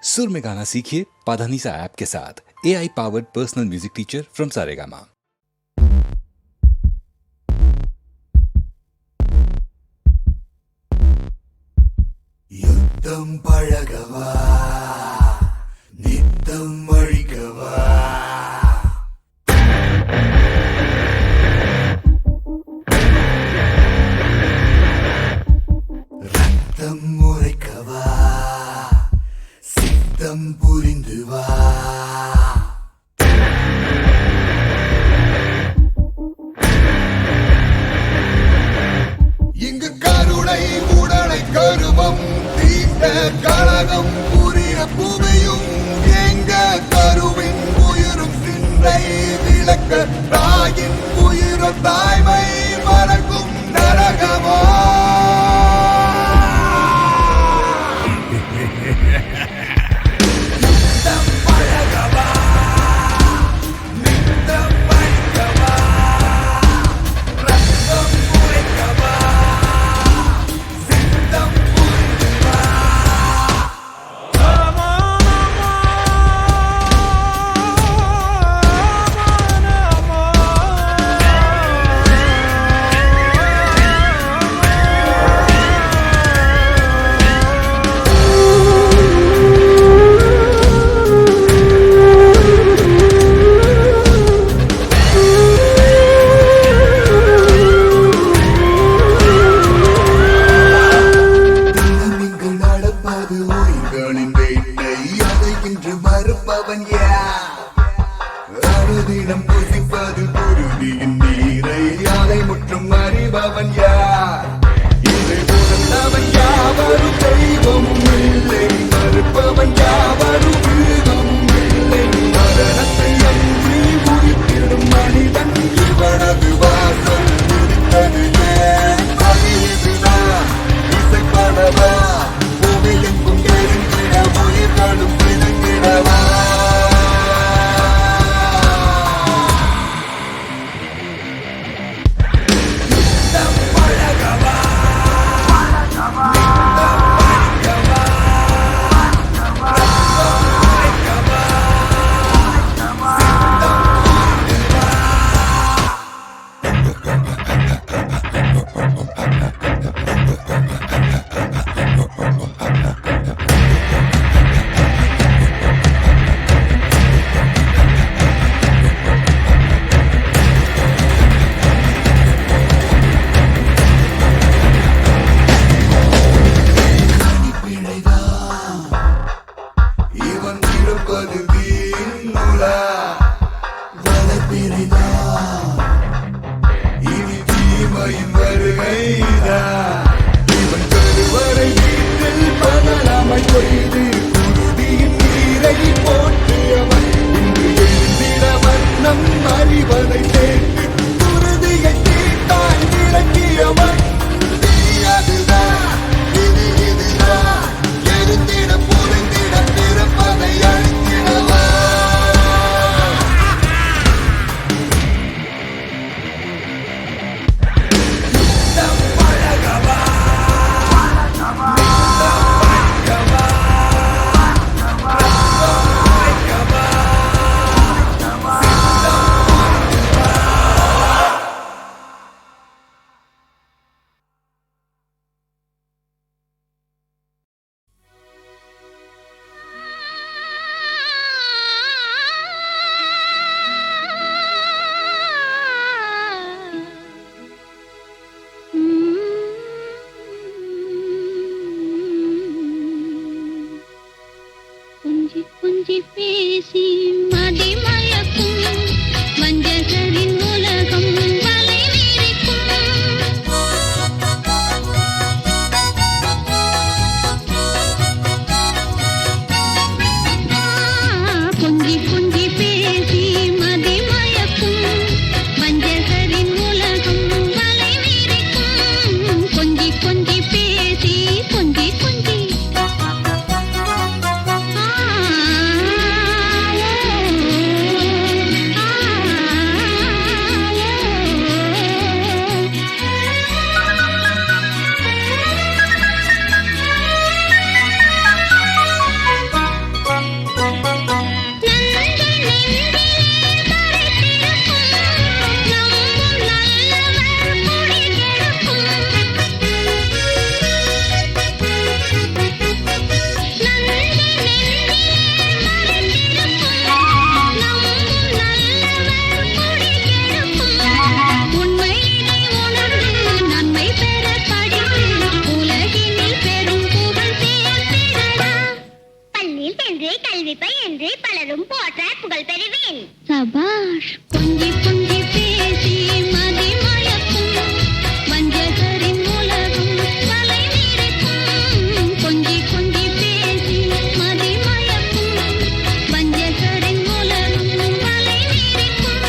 सुर में गाना सीखिए पाधानीसा ऐप के साथ। AI powered personal music teacher from Saregama. யுத்தம் பழகவா நித்தம் அழிக்கவா ரத்தம் முறைக்கவா சித்தம் புரிந்து வா இங்கு கருணை உடலை கருமம் கழகம் புரிய பூமியும் எங்க கருவின் உயிரும் சிந்தை விளக்க தாயின் உயிரும் தாய்மை மறக்கும் நரகமோ மறுப்பவன் அனுதினம் புசிப்பது குருதியின் நீரை அதை முற்றும் அறிபவன் யார் இதை உணர்ந்தவன் யாவரும் தெய்வமும் இல்லை மறுப்பவன் யாவரும் மிருகமும் இல்லை மரணத்தை அன்றி உயிர்த்திடும் மனிதன் இவனது வாசல் முடித்தது இதுதான் இசைப்படவா பூமி எங்கும் எரிந்திட உயிர்களும் பிணங்கிடவா இவன் கருவறை வீட்டில் பதலாமை கொய்து குருதியின் நீரை போற்றியவன் இன்று எழுந்திட வண்ணம் அறிவதை சேர்த்து குருதியை தீட்டாய் விளக்கியவன் அதுதான் இதுதான் எழுந்திட புரிந்திட பிறப்பதை அழித்திடவா கொஞ்சி பேசி மதிமயக்கும் வஞ்சகரின் உலகம் வலை விரிக்கும் கொஞ்சி கொஞ்சி பேசி மதிமயக்கும் வஞ்சகரின் உலகம் வலை விரிக்கும் கொஞ்சி கொஞ்சி பேசி கொஞ்சி கொஞ்சி என்று கல்வி பயின்று பலரும் போற்ற புகழ் பெறுவேன். சபாஷ். கொஞ்சி கொஞ்சி பேசி மதி மயக்கும் வஞ்சகரின் உலகம் வலை விரிக்கும். கொஞ்சி கொஞ்சி பேசி மதி மயக்கும் வஞ்சகரின் உலகம் வலை விரிக்கும்.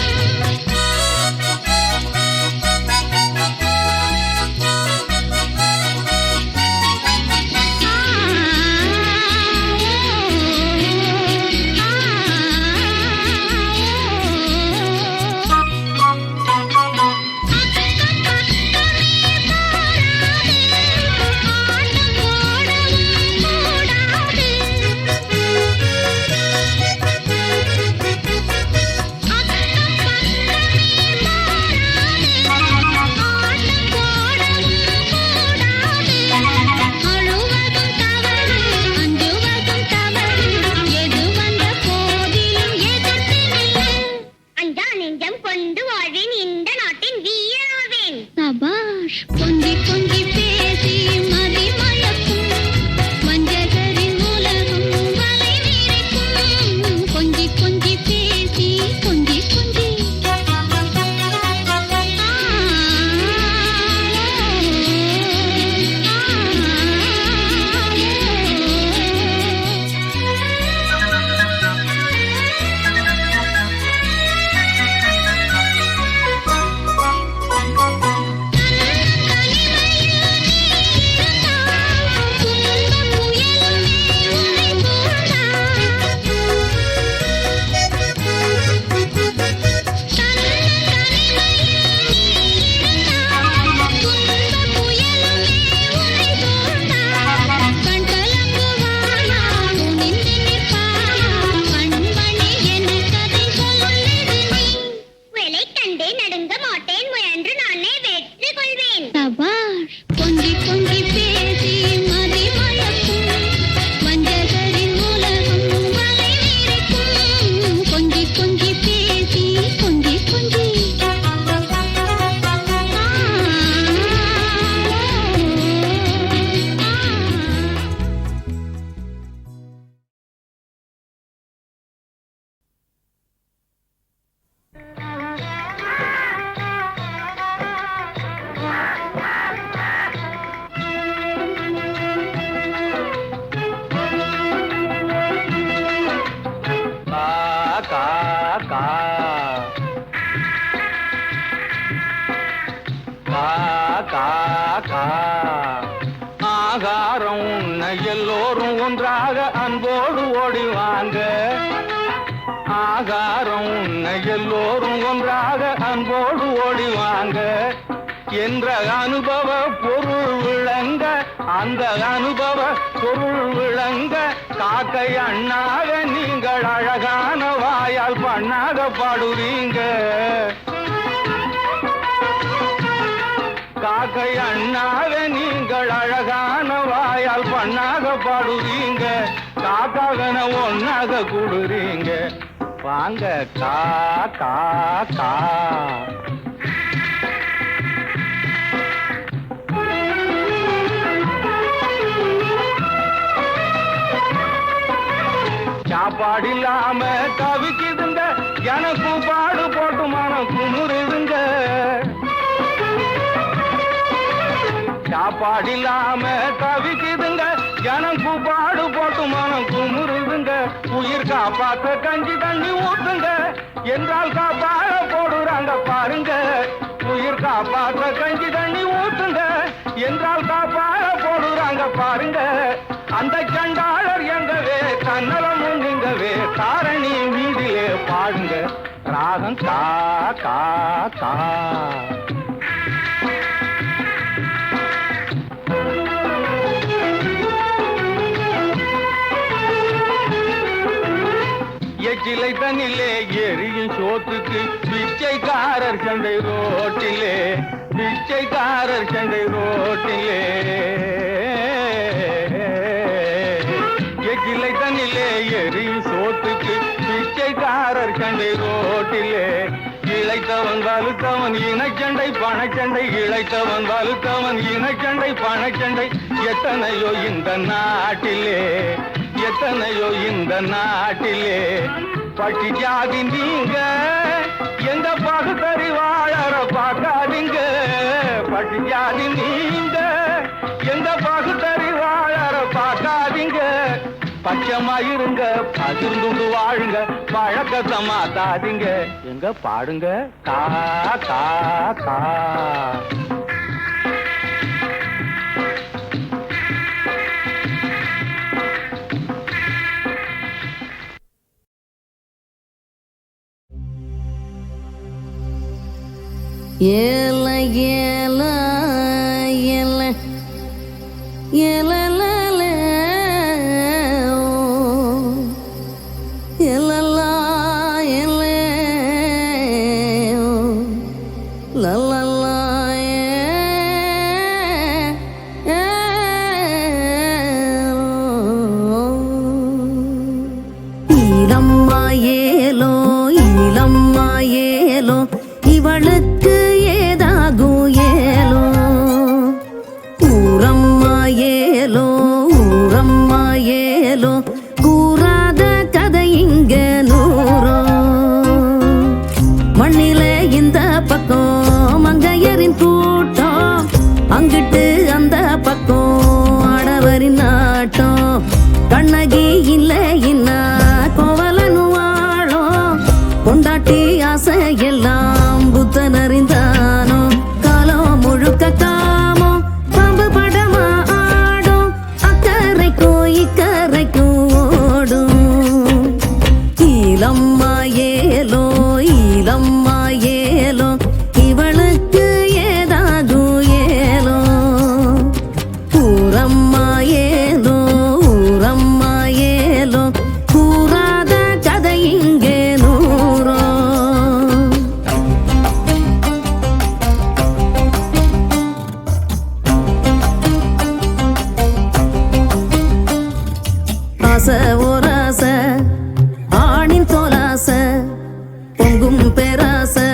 கொஞ்சி கொஞ்சி பேசி மதி மயக்கும் வஞ்சகரின் உலகம் வலை விரிக்கும். கொஞ்சி கொஞ்சி பேசி கொஞ்சி கொஞ்சி ஆகாரம் உண்ண எல்லோரும் ஒன்றாக அன்போடு ஓடிவாங்க. ஆகாரம் உண்ண எல்லோரும் ஒன்றாக அன்போடு ஓடிவாங்க என்ற அனுபவ பொருள் விளங்க, அந்த அனுபவ பொருள் விளங்க காக்கை அண்ணாக நீங்கள் அழகான வாயால் பண்ணாக பாடுறீங்க. காக்கை அண்ணாக நீங்கள் அழகான வாயால் பண்ணாக பாடுறீங்க. காக்காகன ஒன்னாக கூடுறீங்க. வாங்க கா கா கா. சாப்பாடு இல்லாம தவிக்குதுங்க, எனக்கும் பாடு போட்டு மனம் குமுறுதுங்க. சாப்பாடு இல்லாம தவிக்குதுங்க, எனக்கும் பாடு போட்டு மனம் குமுறுதுங்க. உயிர் காப்பாத்த கஞ்சி தண்ணி ஊத்துங்க என்றால் காப்பாட போடுறாங்க பாருங்க. உயிர் காப்பாத்த கஞ்சி தண்ணி ஊத்துங்க என்றால் காப்பாட போடுறாங்க பாருங்க. அந்த சண்டாளர் எங்கவே கண்ணலமும் நீங்கவே தாரணி வீதியிலே பாடுங்க. ராகம் கா கா கா. எச்சிலை தண்ணிலே எரியும் சோத்துக்கு பிச்சைக்காரர் சண்டை ரோட்டிலே, பிச்சைக்காரர் சண்டை ரோட்டிலே. எச்சிலை தண்ணிலே எரியும் சோத்துக்கு பிச்சைக்காரர் சண்டை ரோட்டிலே. இழைத்தவன் வலுத்தவன் இனச்சண்டை பணச்சண்டை, இழைத்தவன் வலுத்தவன் இனச்சண்டை பணச்சண்டை எத்தனையோ இந்த நாட்டிலே. எத்தனையோ இந்த நாட்டிலே பட்டி ஜாதி நீங்க எந்த பகுத்தறி வாழற பார்க்காதீங்க. பட்டி ஜாதி நீங்க எந்த பகுத்தறி வாழற பார்க்காதீங்க. பச்சமா இருங்க, பகிர்ந்து வாழுங்க, பழக்கத்தை மாத்தாதீங்க. எங்க பாடுங்க கா கா கா. ஏல ஏல ஏல ஏலல ஏலலா ஏல லலலா ஈலம்மா ஏலோ ஈலம்மா ஏலோ இவளுக்கு ஏதாகும் ஏலோ. ஊரம்மா ஏலோ ஊரம்மா ஏலோ கூறாத கதை இங்க நூறோ. மண்ணில இந்த பக்கம் மங்கையரின் கூட்டம், அங்கிட்டு அந்த பக்கம் ஆடவரின் நாட்டம். கண்ணகி இல்ல இன்னா கோவலனு வாழும், கொண்டாட்டி ஆசை எல்லாம் புத்தன் அறிந்தானோ. காலம் முழுக்க காமோ பாம்பு படமா ஆடும், அக்கறைக்கும் இக்கரைக்கும் ஓடும். ஈலம்மா ஏலோ ஈலம்மா ஏலோ இவளுக்கு ஏதாகும் ஏலோ. ஊரம்மா ஏலோ ஊரம்மா ஏலோ கூறாத கதை இங்கே நூறோ. ஆசை ஓராசை ஆணின் தோலாசை பொங்கும் பேராசை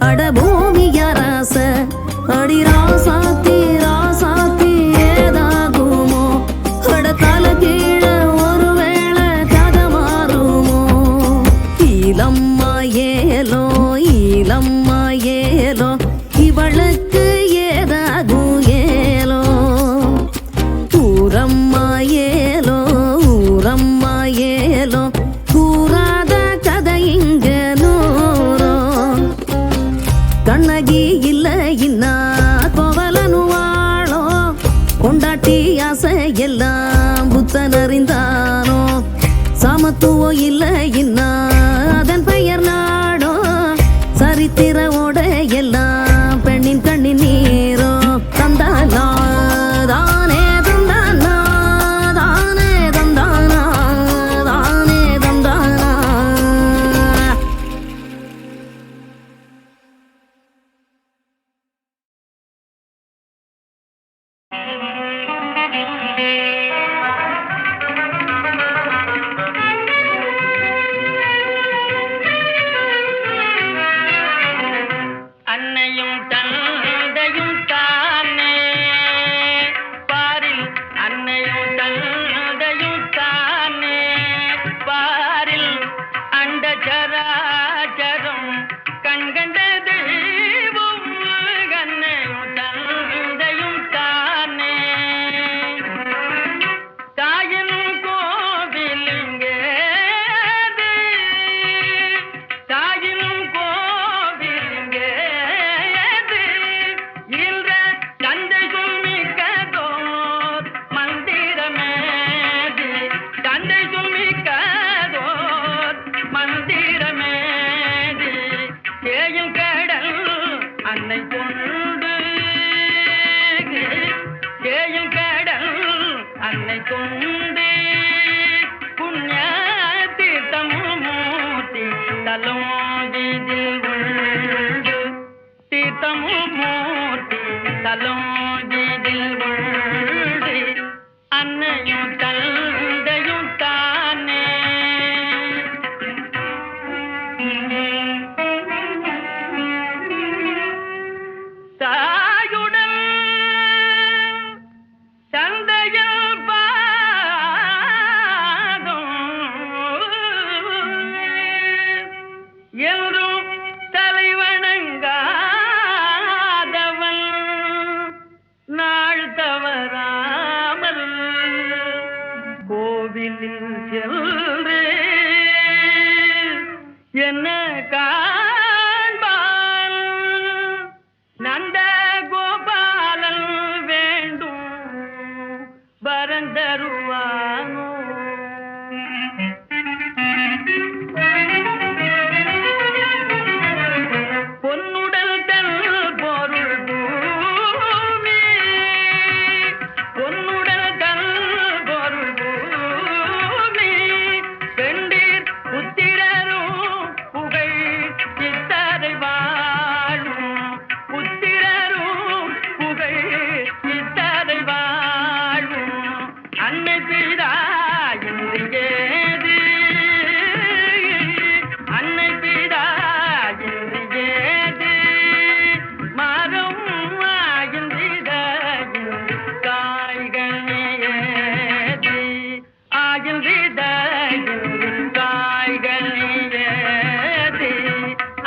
அட பூமி யாராசை. அடி ராசாத்தி ராசாத்தி ஏதாகுமோ, அட தலை கீழே ஒருவேளை கதை மாறுமோ. ஈலம்மா ஏலோ ஈலம்மா ஏலோ இவளுக்கு ஏதாகும் ஏலோ. ஊரம்மா ஏலோ ஊரம்மா ஏலோ கூறாத கதை இங்க நூறோ. கண்ணகி இல்ல இன்னா கோவலனு வாழோ, கொண்டாட்டி ஆசை எல்லாம் புத்தன் அறிந்தானோ. சமத்துவம் இல்ல இன்னா அதன் பெயர் நாடோ, சரித்திரோட எல்லாம் பெண்ணின் கண்ணின் நீரோ. தந்தானா தானே தந்தானா தானே தந்தானா தானே தந்தானா. என்ன காண்பான் நந்த கோபாலன் வேண்டும் வரந்தருவானோ பொன்னுடல் தன் பொருள் பூமி பொன்னுடல் தன் பொருள் பூமி பெண்டீர் புத்திரரும் புகழ் சித்தரை வாழும் புத்திரரும் புகழ் சித்தரை வாழும் அன்னை பிதா என்று ஏது அன்னை பிதா என்று ஏது மரம் ஆகின்ற காய்கள் ஏது ஆகின்ற காய்கள் ஏது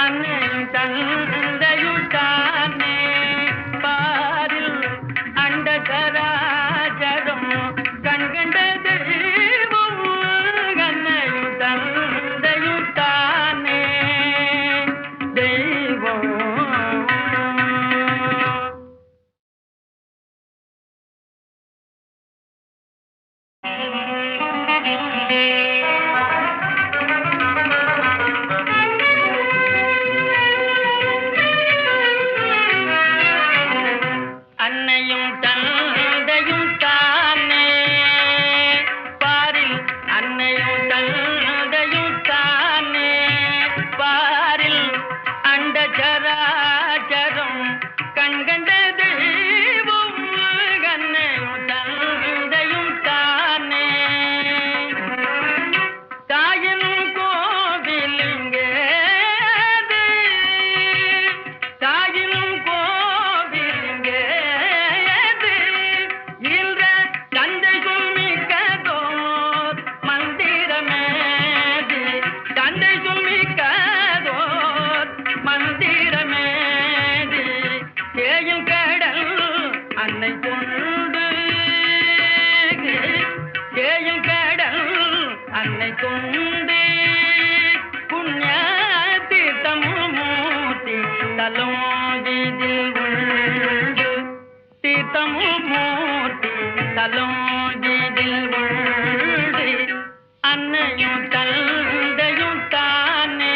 அன்னை தந்தையும் தானே பாரில் அண்ட சராஜரம் கண்கண்ட தெய்வம் அன்னையும் தந்தையும் தானே தெய்வம் அன்னையும் தந்தையும் தானே பாரில் அன்னையும் தந்தையும் தானே பாரில் அண்ட சராச்சரம் கண்கண்ட தெய்வம் அன்னையும் தந்தையும் தானே தாயின் கோவிலுங்கேது தாயின் கோவிலுங்கேது இன்ற தந்தை சுமிக்கதோர் மந்திரமேது தந்தை சுமிக்கதோர் மந்திரமேது தேயில் கடல் அன்னை கொண்டு தேயில் கடல் அன்னை கொண்டு புண்ணிய தீர்த்தமும் மூர்த்தி தலோஜிதில் உண்டு தீர்த்தமும் மூர்த்தி தலோஜிதில் உண்டு அன்னையும் தந்தையும் தானே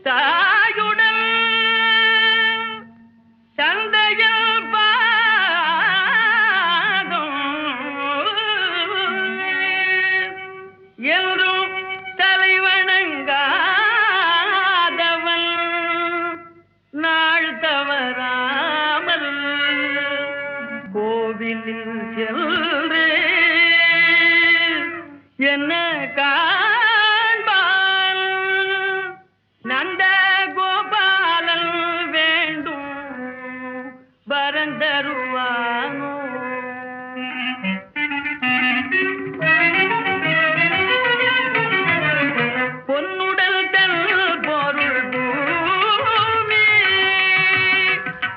தாயுடன் தந்தையில் பாதம் என்றும் தலைவணங்காதவன் நாள் தவறாமல் கோவிலில் சென்று என்ன காண்பான் நந்த கோபாலன் வேண்டும் வரந்தருவானோ பொன்னுடல் தன் பொருள் பூமி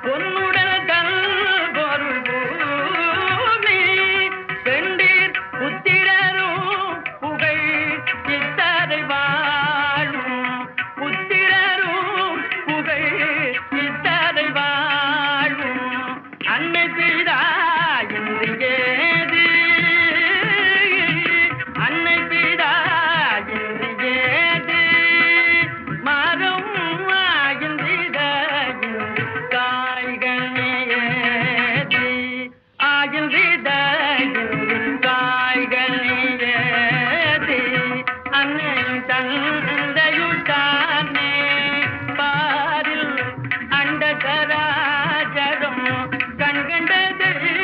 பொன்னுடல் தன் பொருள் பூமி பெண்டீர் புத்திரரும் புகழ் சித்தரை வாழும் புத்திரரும் புகழ் சித்தரை வாழும் அன்னை பிதா என்று ஏது அன்னை பிதா என்று ஏது மரம் ஆகின்ற காய்கள் ஏது ஆகின்ற காய்கள் ஏது அன்னை தந்தையும் தானே பாரில் அண்ட சராச்சரம் கண்கண்ட தெய்வம்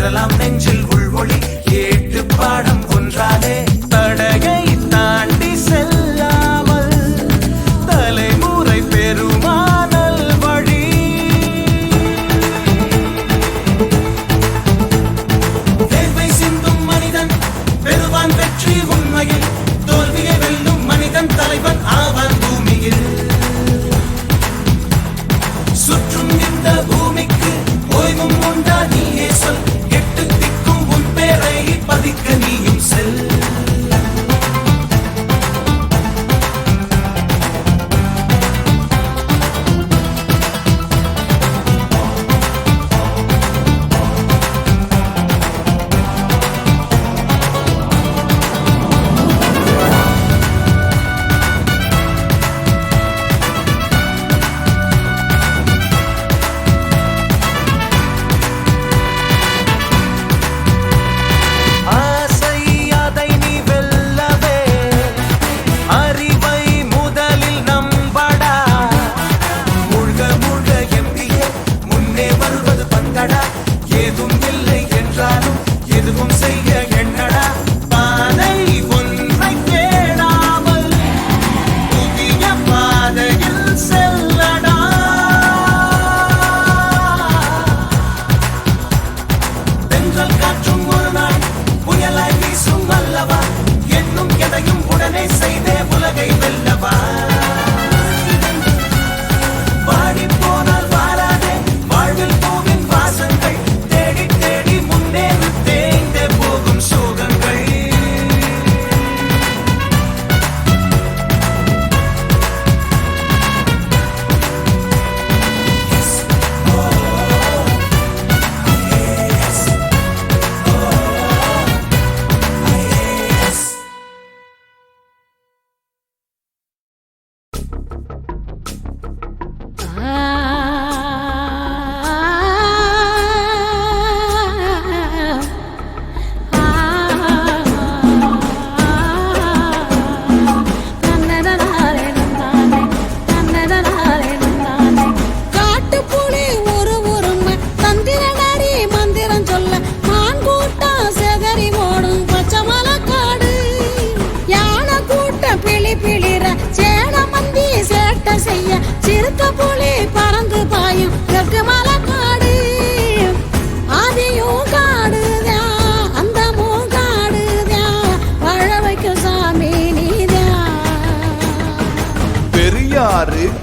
பெறலாம் நெஞ்சில் உள்மொழி ஏட்டு பாடம் ஒன்றாலே தடகை தாண்டி செல்லாமல் தலைமுறை பெருமானல் வழி வேர்வை சிந்தும் மனிதன் பெறுவான் வெற்றி உண்மையில் தோல்வியை வெல்லும் மனிதன் தலைவன் ஆவான் பூமியில் சுற்றும் இந்த பூமிக்கு ஓய்வும் உண்டா நீயே சொல் எட்டு திக்கும் உன் பேரை பதிக்க நீயும் செல்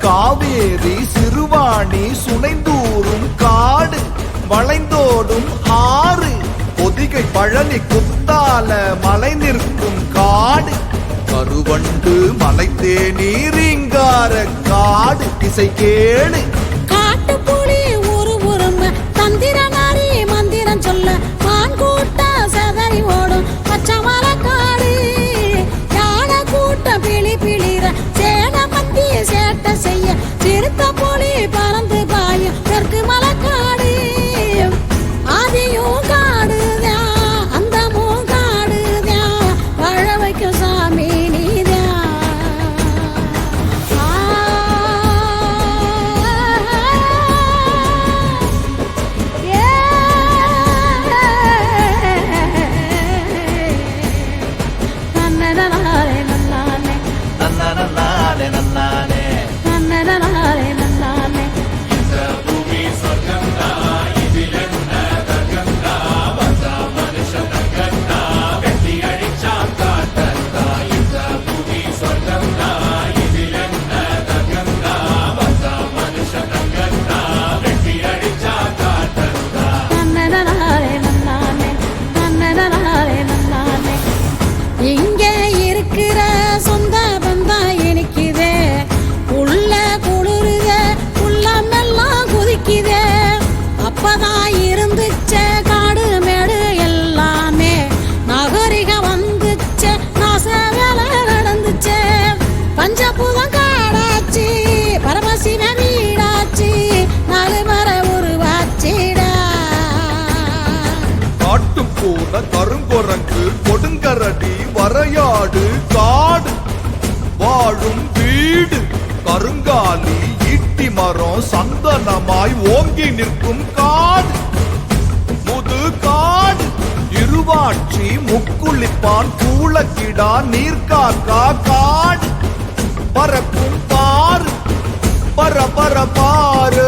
காவேரி சிறுவாணி சுனைந்தூரும் காடு வளைந்தோடும் ஆறு பொதிகை பழனி குத்தால மலை நிற்கும் காடு கருவண்டு மலைத்தே நீரிங்கார காடு இசை கேளு காட்டு புலி உருவுறும் தந்திர நாரி மந்திரம் சொல்ல மான் கூட்ட சதறி ஓடும் பச்சமல காடு யானை கூட்ட பிளி பிளிர சேன மந்தி சேட்ட செய்ய சிறுத்த புலி பறந்து பாயும் தெற்கு மலக்காடு ஆதியும் காடுதான் அந்த மூங்காடுதான் வாழ வைக்கும் சாமி நீதான் நன்னாலே நன்னாலே நன்னாலே நன்னாலே நன்னாலே நன்னாலே இங்க இருக்கிற சொந்த பந்தா இனிக்குதே உள்ள குளிருதே உள்ளமெல்லாம் குதிக்குதே அப்பதான் இருந்துச்சே காடு மேடு எல்லாமே நகரிக வந்துச்சே நாச வேலை நடந்துச்சே பஞ்சபூதம் காடாச்சு பரமசிவ வீடாச்சு நலுமர உருவாச்சிடா காட்டுப்பூன கருங்குரங்கு கொடுங்கரடி வரையாடு காடு வாழும் வீடு கருங்காலி ஈட்டி மரம் சந்தனமாய் ஓங்கி நிற்கும் காடு முது காடு காமாட்சி முக்குளிப்பான் கூளக்கிடா நீர்காக்கா காடு பறக்கும் பாரு பர பர பாரு